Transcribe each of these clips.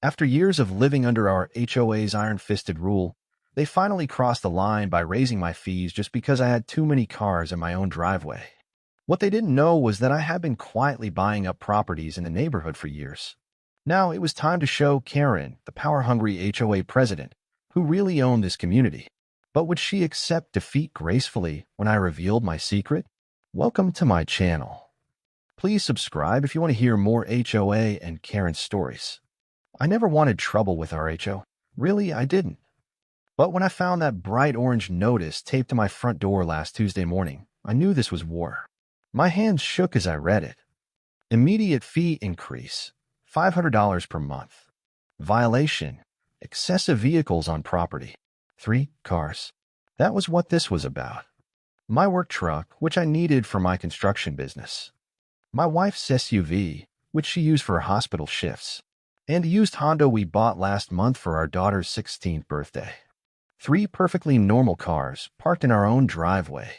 After years of living under our HOA's iron-fisted rule, they finally crossed the line by raising my fees just because I had too many cars in my own driveway. What they didn't know was that I had been quietly buying up properties in the neighborhood for years. Now it was time to show Karen, the power-hungry HOA president, who really owned this community. But would she accept defeat gracefully when I revealed my secret? Welcome to my channel. Please subscribe if you want to hear more HOA and Karen stories. I never wanted trouble with our HO. Really, I didn't. But when I found that bright orange notice taped to my front door last Tuesday morning, I knew this was war. My hands shook as I read it. Immediate fee increase, $500 per month. Violation, excessive vehicles on property. 3 cars. That was what this was about. My work truck, which I needed for my construction business. My wife's SUV, which she used for hospital shifts. And a used Honda we bought last month for our daughter's 16th birthday. 3 perfectly normal cars parked in our own driveway.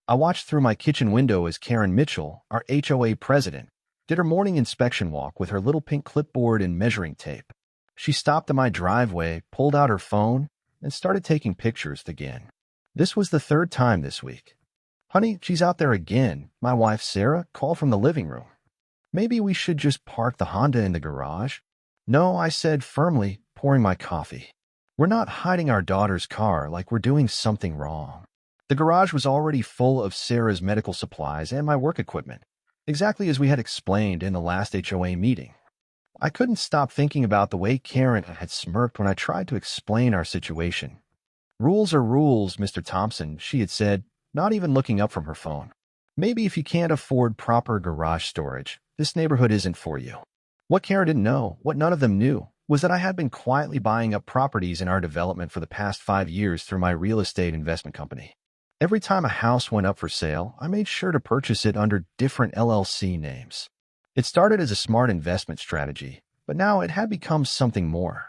I watched through my kitchen window as Karen Mitchell, our HOA president, did her morning inspection walk with her little pink clipboard and measuring tape. She stopped at my driveway, pulled out her phone, and started taking pictures again. This was the 3rd time this week. "Honey, she's out there again," my wife Sarah called from the living room. "Maybe we should just park the Honda in the garage?" "No," I said firmly, pouring my coffee. "We're not hiding our daughter's car like we're doing something wrong." The garage was already full of Sarah's medical supplies and my work equipment, exactly as we had explained in the last HOA meeting. I couldn't stop thinking about the way Karen had smirked when I tried to explain our situation. "Rules are rules, Mr. Thompson," she had said, not even looking up from her phone. "Maybe if you can't afford proper garage storage, this neighborhood isn't for you." What Karen didn't know, what none of them knew, was that I had been quietly buying up properties in our development for the past 5 years through my real estate investment company. Every time a house went up for sale, I made sure to purchase it under different LLC names. It started as a smart investment strategy, but now it had become something more.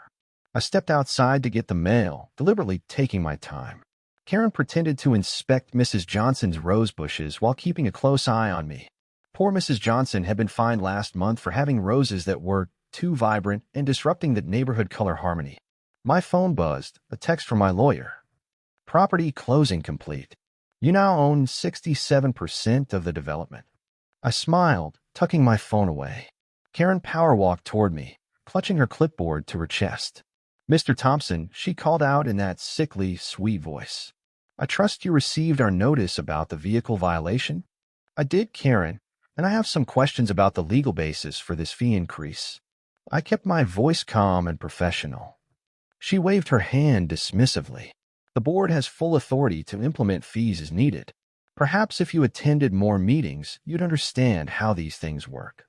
I stepped outside to get the mail, deliberately taking my time. Karen pretended to inspect Mrs. Johnson's rose bushes while keeping a close eye on me. Poor Mrs. Johnson had been fined last month for having roses that were too vibrant and disrupting the neighborhood color harmony. My phone buzzed, a text from my lawyer. "Property closing complete. You now own 67% of the development." I smiled, tucking my phone away. Karen power walked toward me, clutching her clipboard to her chest. "Mr. Thompson," she called out in that sickly, sweet voice. "I trust you received our notice about the vehicle violation?" "I did, Karen, and I have some questions about the legal basis for this fee increase." I kept my voice calm and professional. She waved her hand dismissively. "The board has full authority to implement fees as needed. Perhaps if you attended more meetings, you'd understand how these things work."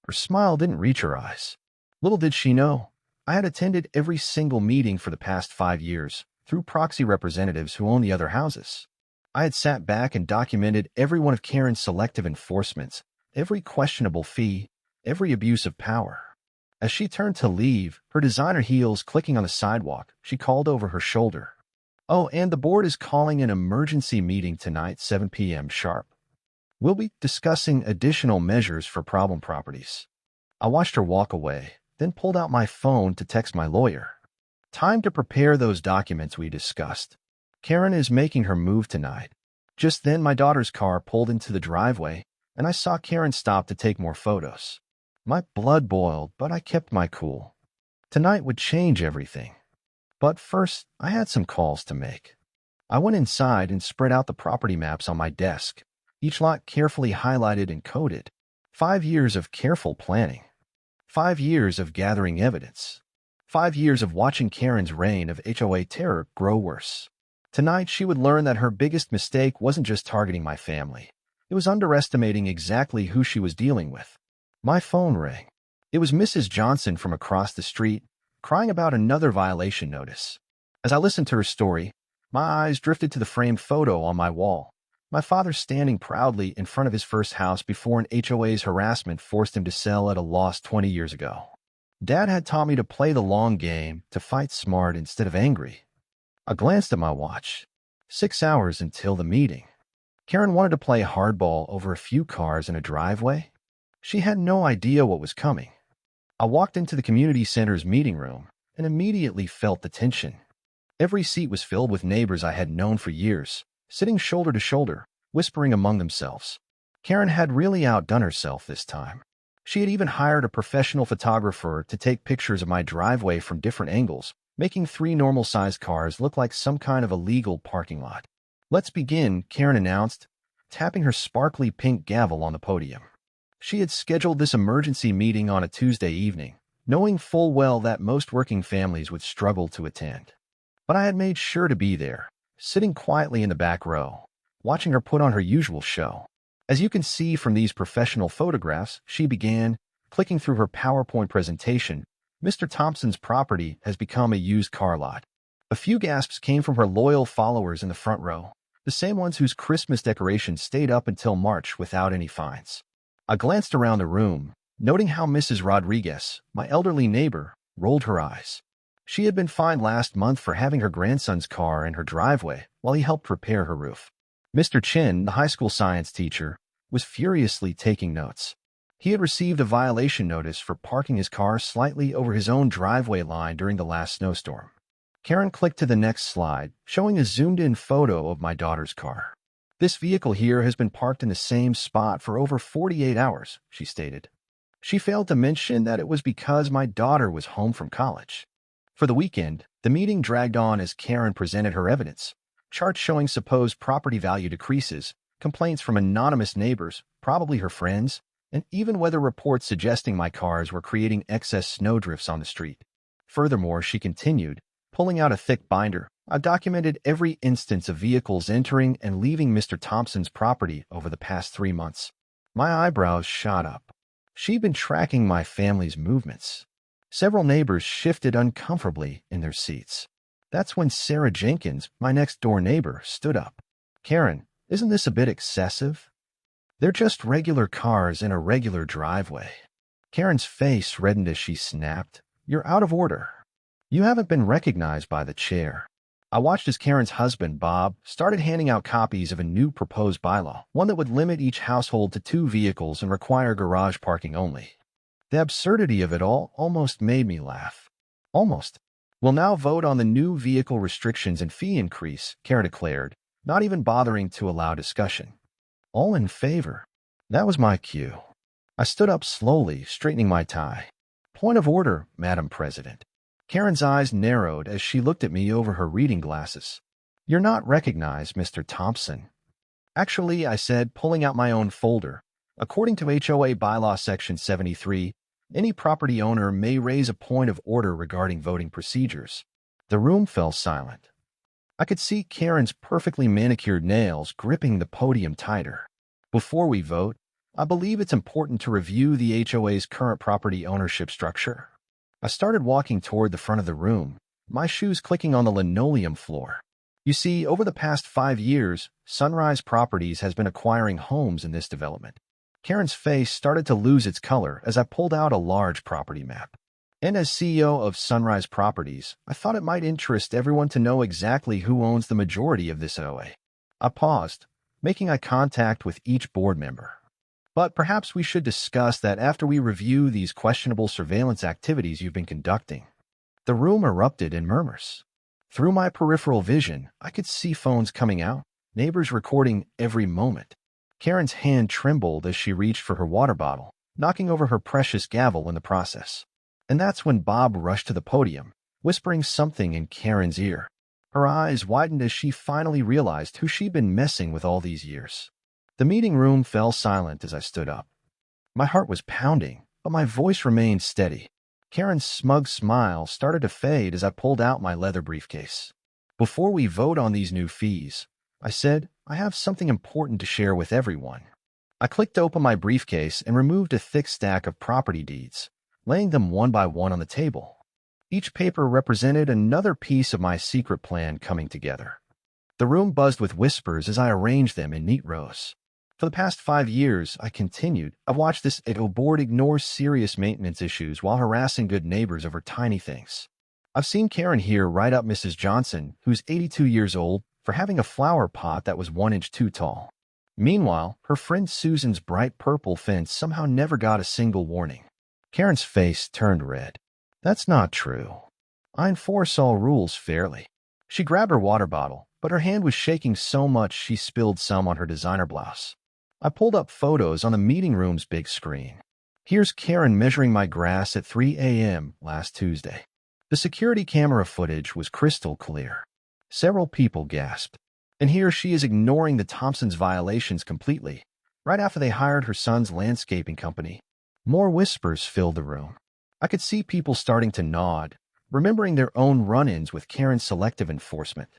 Her smile didn't reach her eyes. Little did she know, I had attended every single meeting for the past 5 years, through proxy representatives who own the other houses. I had sat back and documented every one of Karen's selective enforcements, every questionable fee, every abuse of power. As she turned to leave, her designer heels clicking on the sidewalk, she called over her shoulder. "Oh, and the board is calling an emergency meeting tonight, 7 p.m. sharp. We'll be discussing additional measures for problem properties." I watched her walk away, then pulled out my phone to text my lawyer. "Time to prepare those documents we discussed. Karen is making her move tonight." Just then, my daughter's car pulled into the driveway, and I saw Karen stop to take more photos. My blood boiled, but I kept my cool. Tonight would change everything. But first, I had some calls to make. I went inside and spread out the property maps on my desk, each lot carefully highlighted and coded. 5 years of careful planning. 5 years of gathering evidence. 5 years of watching Karen's reign of HOA terror grow worse. Tonight, she would learn that her biggest mistake wasn't just targeting my family. It was underestimating exactly who she was dealing with. My phone rang. It was Mrs. Johnson from across the street, crying about another violation notice. As I listened to her story, my eyes drifted to the framed photo on my wall. My father standing proudly in front of his first house before an HOA's harassment forced him to sell at a loss 20 years ago. Dad had taught me to play the long game, to fight smart instead of angry. I glanced at my watch. 6 hours until the meeting. Karen wanted to play hardball over a few cars in a driveway. She had no idea what was coming. I walked into the community center's meeting room and immediately felt the tension. Every seat was filled with neighbors I had known for years, sitting shoulder to shoulder, whispering among themselves. Karen had really outdone herself this time. She had even hired a professional photographer to take pictures of my driveway from different angles, making 3 normal-sized cars look like some kind of illegal parking lot. "Let's begin," Karen announced, tapping her sparkly pink gavel on the podium. She had scheduled this emergency meeting on a Tuesday evening, knowing full well that most working families would struggle to attend. But I had made sure to be there, sitting quietly in the back row, watching her put on her usual show. As you can see from these professional photographs, she began, clicking through her PowerPoint presentation. "Mr. Thompson's property has become a used car lot." A few gasps came from her loyal followers in the front row, the same ones whose Christmas decorations stayed up until March without any fines. I glanced around the room, noting how Mrs. Rodriguez, my elderly neighbor, rolled her eyes. She had been fined last month for having her grandson's car in her driveway while he helped repair her roof. Mr. Chin, the high school science teacher, was furiously taking notes. He had received a violation notice for parking his car slightly over his own driveway line during the last snowstorm. Karen clicked to the next slide, showing a zoomed-in photo of my daughter's car. "This vehicle here has been parked in the same spot for over 48 hours, she stated. She failed to mention that it was because my daughter was home from college. For the weekend, the meeting dragged on as Karen presented her evidence. Charts showing supposed property value decreases, complaints from anonymous neighbors, probably her friends, and even weather reports suggesting my cars were creating excess snowdrifts on the street. Furthermore, she continued, pulling out a thick binder, "I've documented every instance of vehicles entering and leaving Mr. Thompson's property over the past 3 months." My eyebrows shot up. She'd been tracking my family's movements. Several neighbors shifted uncomfortably in their seats. That's when Sarah Jenkins, my next-door neighbor, stood up. "Karen, isn't this a bit excessive? They're just regular cars in a regular driveway." Karen's face reddened as she snapped, "You're out of order. You haven't been recognized by the chair." I watched as Karen's husband, Bob, started handing out copies of a new proposed bylaw, one that would limit each household to 2 vehicles and require garage parking only. The absurdity of it all almost made me laugh. Almost. "We'll now vote on the new vehicle restrictions and fee increase," Karen declared, not even bothering to allow discussion. "All in favor?" That was my cue. I stood up slowly, straightening my tie. "Point of order, Madam President." Karen's eyes narrowed as she looked at me over her reading glasses. "You're not recognized, Mr. Thompson." "Actually," I said, pulling out my own folder. "According to HOA Bylaw Section 73, any property owner may raise a point of order regarding voting procedures." The room fell silent. I could see Karen's perfectly manicured nails gripping the podium tighter. "Before we vote, I believe it's important to review the HOA's current property ownership structure." I started walking toward the front of the room, my shoes clicking on the linoleum floor. "You see, over the past 5 years, Sunrise Properties has been acquiring homes in this development." Karen's face started to lose its color as I pulled out a large property map. And as CEO of Sunrise Properties, I thought it might interest everyone to know exactly who owns the majority of this HOA. I paused, making eye contact with each board member. "But perhaps we should discuss that after we review these questionable surveillance activities you've been conducting." The room erupted in murmurs. Through my peripheral vision, I could see phones coming out, neighbors recording every moment. Karen's hand trembled as she reached for her water bottle, knocking over her precious gavel in the process. And that's when Bob rushed to the podium, whispering something in Karen's ear. Her eyes widened as she finally realized who she'd been messing with all these years. The meeting room fell silent as I stood up. My heart was pounding, but my voice remained steady. Karen's smug smile started to fade as I pulled out my leather briefcase. "Before we vote on these new fees," I said, "I have something important to share with everyone." I clicked open my briefcase and removed a thick stack of property deeds, laying them one by one on the table. Each paper represented another piece of my secret plan coming together. The room buzzed with whispers as I arranged them in neat rows. "For the past 5 years," I continued, "I've watched this HOA board ignore serious maintenance issues while harassing good neighbors over tiny things. I've seen Karen here write up Mrs. Johnson, who's 82 years old, for having a flower pot that was 1 inch too tall. Meanwhile, her friend Susan's bright purple fence somehow never got a single warning. Karen's face turned red. That's not true. I enforce all rules fairly. She grabbed her water bottle, but her hand was shaking so much she spilled some on her designer blouse. I pulled up photos on the meeting room's big screen. Here's Karen measuring my grass at 3 a.m. last Tuesday. The security camera footage was crystal clear. Several people gasped. And here she is ignoring the Thompsons' violations completely, right after they hired her son's landscaping company. More whispers filled the room. I could see people starting to nod, remembering their own run-ins with Karen's selective enforcement.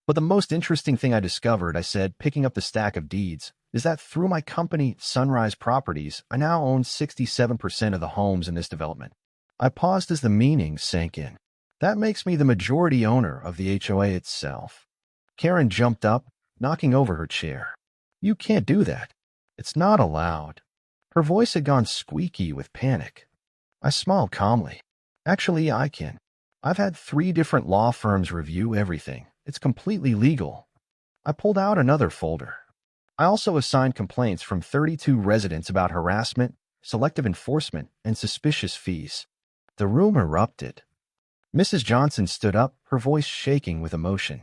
But the most interesting thing I discovered, I said, picking up the stack of deeds, is that through my company, Sunrise Properties, I now own 67% of the homes in this development. I paused as the meaning sank in. That makes me the majority owner of the HOA itself. Karen jumped up, knocking over her chair. You can't do that. It's not allowed. Her voice had gone squeaky with panic. I smiled calmly. Actually, I can. I've had 3 different law firms review everything. It's completely legal. I pulled out another folder. I also assigned complaints from 32 residents about harassment, selective enforcement, and suspicious fees. The room erupted. Mrs. Johnson stood up, her voice shaking with emotion.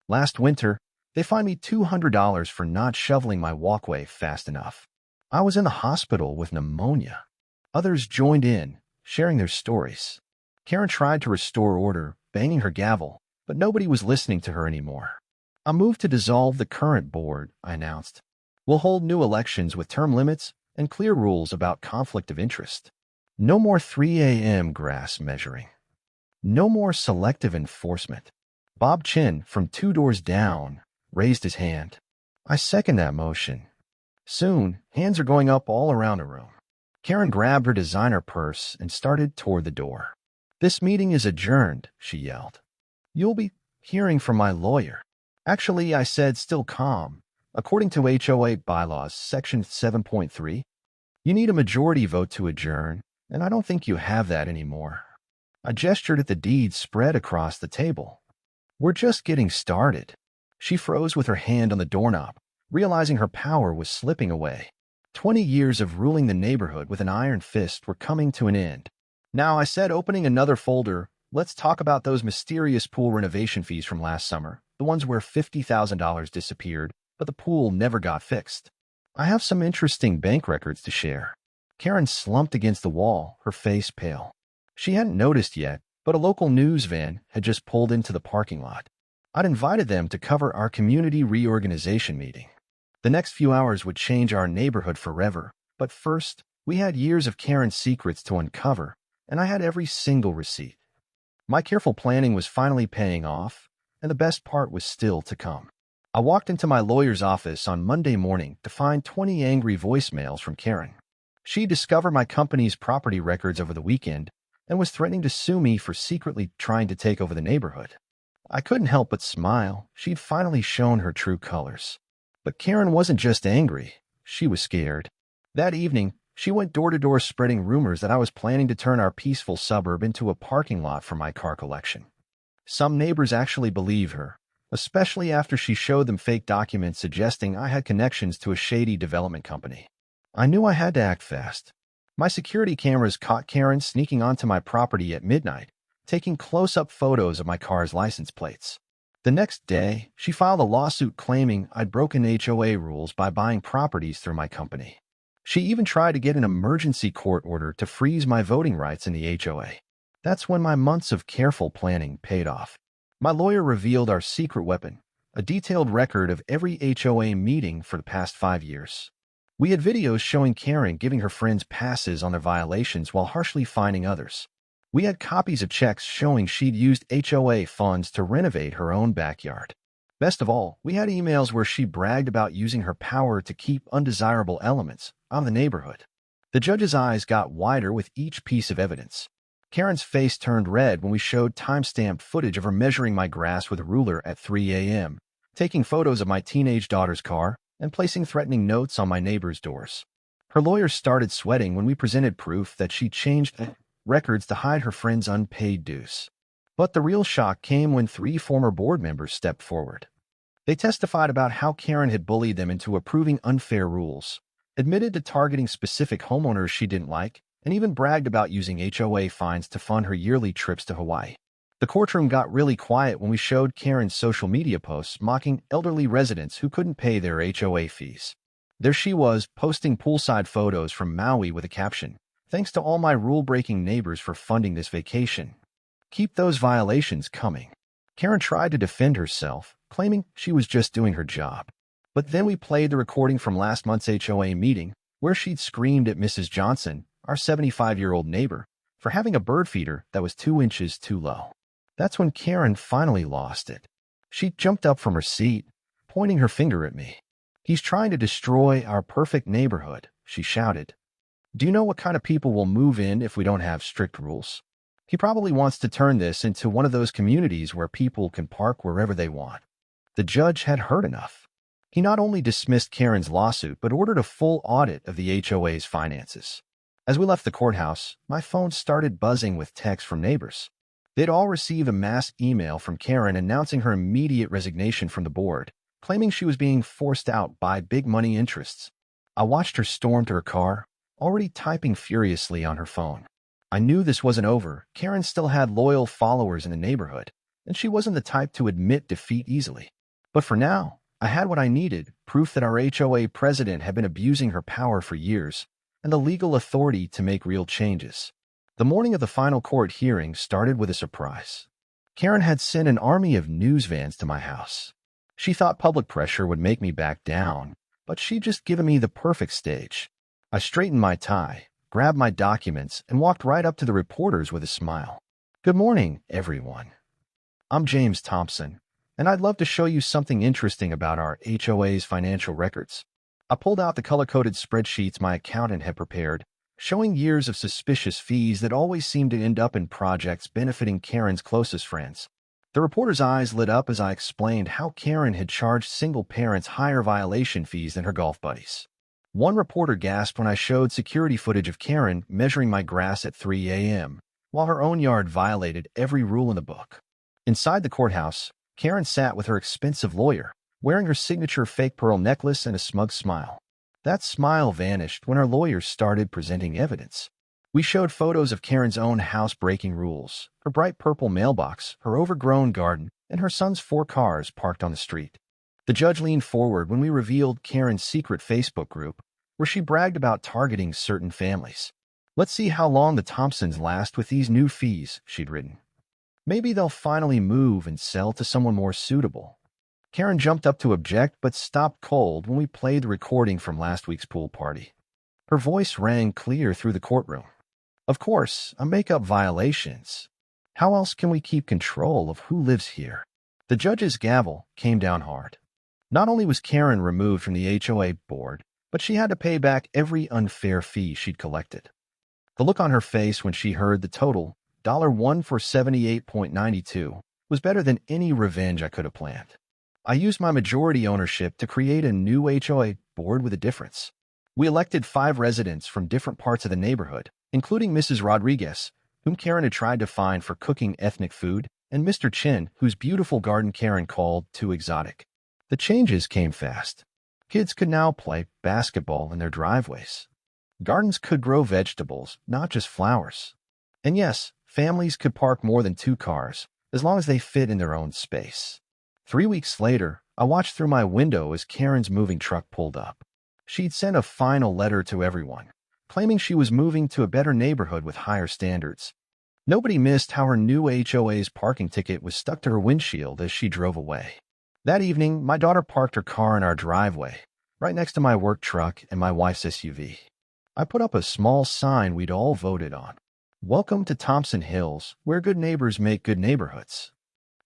Last winter, they fined me $200 for not shoveling my walkway fast enough. I was in the hospital with pneumonia. Others joined in, sharing their stories. Karen tried to restore order, banging her gavel, but nobody was listening to her anymore. I moved to dissolve the current board, I announced. We'll hold new elections with term limits and clear rules about conflict of interest. No more 3 a.m. grass measuring. No more selective enforcement. Bob Chin, from 2 doors down, raised his hand. I second that motion. Soon, hands are going up all around the room. Karen grabbed her designer purse and started toward the door. This meeting is adjourned, she yelled. You'll be hearing from my lawyer. Actually, I said, still calm. According to HOA bylaws, section 7.3, you need a majority vote to adjourn, and I don't think you have that anymore. I gestured at the deeds spread across the table. We're just getting started. She froze with her hand on the doorknob, realizing her power was slipping away. 20 years of ruling the neighborhood with an iron fist were coming to an end. Now, I said, opening another folder, let's talk about those mysterious pool renovation fees from last summer, the ones where $50,000 disappeared, but the pool never got fixed. I have some interesting bank records to share. Karen slumped against the wall, her face pale. She hadn't noticed yet, but a local news van had just pulled into the parking lot. I'd invited them to cover our community reorganization meeting. The next few hours would change our neighborhood forever, but first, we had years of Karen's secrets to uncover, and I had every single receipt. My careful planning was finally paying off, and the best part was still to come. I walked into my lawyer's office on Monday morning to find 20 angry voicemails from Karen. She discovered my company's property records over the weekend and was threatening to sue me for secretly trying to take over the neighborhood. I couldn't help but smile. She'd finally shown her true colors. But Karen wasn't just angry. She was scared. That evening, she went door to door spreading rumors that I was planning to turn our peaceful suburb into a parking lot for my car collection. Some neighbors actually believed her, especially after she showed them fake documents suggesting I had connections to a shady development company. I knew I had to act fast. My security cameras caught Karen sneaking onto my property at midnight, taking close-up photos of my car's license plates. The next day, she filed a lawsuit claiming I'd broken HOA rules by buying properties through my company. She even tried to get an emergency court order to freeze my voting rights in the HOA. That's when my months of careful planning paid off. My lawyer revealed our secret weapon, a detailed record of every HOA meeting for the past 5 years. We had videos showing Karen giving her friends passes on their violations while harshly fining others. We had copies of checks showing she'd used HOA funds to renovate her own backyard. Best of all, we had emails where she bragged about using her power to keep undesirable elements out of the neighborhood. The judge's eyes got wider with each piece of evidence. Karen's face turned red when we showed time-stamped footage of her measuring my grass with a ruler at 3 a.m., taking photos of my teenage daughter's car, and placing threatening notes on my neighbor's doors. Her lawyer started sweating when we presented proof that she changed records to hide her friend's unpaid dues. But the real shock came when 3 former board members stepped forward. They testified about how Karen had bullied them into approving unfair rules, admitted to targeting specific homeowners she didn't like, and even bragged about using HOA fines to fund her yearly trips to Hawaii. The courtroom got really quiet when we showed Karen's social media posts mocking elderly residents who couldn't pay their HOA fees. There she was, posting poolside photos from Maui with a caption, "Thanks to all my rule-breaking neighbors for funding this vacation. Keep those violations coming." Karen tried to defend herself, claiming she was just doing her job. But then we played the recording from last month's HOA meeting, where she'd screamed at Mrs. Johnson, our 75-year-old neighbor, for having a bird feeder that was 2 inches too low. That's when Karen finally lost it. She jumped up from her seat, pointing her finger at me. "He's trying to destroy our perfect neighborhood," she shouted. "Do you know what kind of people will move in if we don't have strict rules? He probably wants to turn this into one of those communities where people can park wherever they want." The judge had heard enough. He not only dismissed Karen's lawsuit, but ordered a full audit of the HOA's finances. As we left the courthouse, my phone started buzzing with texts from neighbors. They'd all received a mass email from Karen announcing her immediate resignation from the board, claiming she was being forced out by big money interests. I watched her storm to her car, already typing furiously on her phone. I knew this wasn't over. Karen still had loyal followers in the neighborhood, and she wasn't the type to admit defeat easily. But for now, I had what I needed, proof that our HOA president had been abusing her power for years, and the legal authority to make real changes. The morning of the final court hearing started with a surprise. Karen had sent an army of news vans to my house. She thought public pressure would make me back down, but she'd just given me the perfect stage. I straightened my tie, grabbed my documents, and walked right up to the reporters with a smile. "Good morning, everyone. I'm James Thompson, and I'd love to show you something interesting about our HOA's financial records." I pulled out the color-coded spreadsheets my accountant had prepared, showing years of suspicious fees that always seemed to end up in projects benefiting Karen's closest friends. The reporter's eyes lit up as I explained how Karen had charged single parents higher violation fees than her golf buddies. One reporter gasped when I showed security footage of Karen measuring my grass at 3 a.m., while her own yard violated every rule in the book. Inside the courthouse, Karen sat with her expensive lawyer, wearing her signature fake pearl necklace and a smug smile. That smile vanished when our lawyers started presenting evidence. We showed photos of Karen's own house-breaking rules, her bright purple mailbox, her overgrown garden, and her son's 4 cars parked on the street. The judge leaned forward when we revealed Karen's secret Facebook group, where she bragged about targeting certain families. "Let's see how long the Thompsons last with these new fees," she'd written. "Maybe they'll finally move and sell to someone more suitable." Karen jumped up to object, but stopped cold when we played the recording from last week's pool party. Her voice rang clear through the courtroom. "Of course, I make up violations. How else can we keep control of who lives here?" The judge's gavel came down hard. Not only was Karen removed from the HOA board, but she had to pay back every unfair fee she'd collected. The look on her face when she heard the total, $1 for 78.92, was better than any revenge I could have planned. I used my majority ownership to create a new HOA board with a difference. We elected 5 residents from different parts of the neighborhood, including Mrs. Rodriguez, whom Karen had tried to fine for cooking ethnic food, and Mr. Chin, whose beautiful garden Karen called too exotic. The changes came fast. Kids could now play basketball in their driveways. Gardens could grow vegetables, not just flowers. And yes, families could park more than 2 cars, as long as they fit in their own space. 3 weeks later, I watched through my window as Karen's moving truck pulled up. She'd sent a final letter to everyone, claiming she was moving to a better neighborhood with higher standards. Nobody missed how her new HOA's parking ticket was stuck to her windshield as she drove away. That evening, my daughter parked her car in our driveway, right next to my work truck and my wife's SUV. I put up a small sign we'd all voted on. "Welcome to Thompson Hills, where good neighbors make good neighborhoods."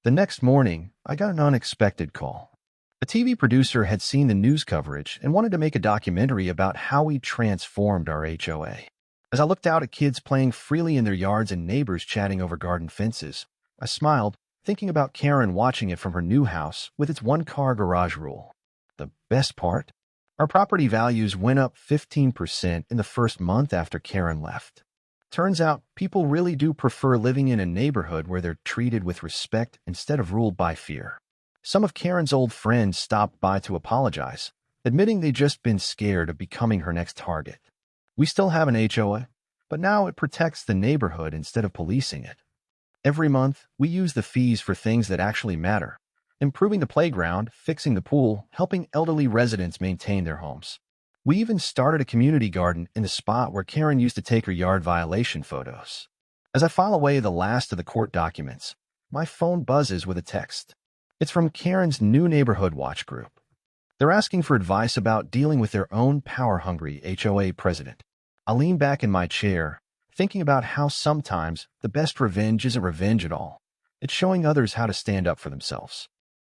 The next morning, I got an unexpected call. A TV producer had seen the news coverage and wanted to make a documentary about how we transformed our HOA. As I looked out at kids playing freely in their yards and neighbors chatting over garden fences, I smiled, thinking about Karen watching it from her new house with its 1-car garage rule. The best part? Our property values went up 15% in the first month after Karen left. Turns out, people really do prefer living in a neighborhood where they're treated with respect instead of ruled by fear. Some of Karen's old friends stopped by to apologize, admitting they'd just been scared of becoming her next target. We still have an HOA, but now it protects the neighborhood instead of policing it. Every month, we use the fees for things that actually matter: improving the playground, fixing the pool, helping elderly residents maintain their homes. We even started a community garden in the spot where Karen used to take her yard violation photos. As I file away the last of the court documents, my phone buzzes with a text. It's from Karen's new neighborhood watch group. They're asking for advice about dealing with their own power-hungry HOA president. I lean back in my chair, thinking about how sometimes the best revenge isn't revenge at all. It's showing others how to stand up for themselves.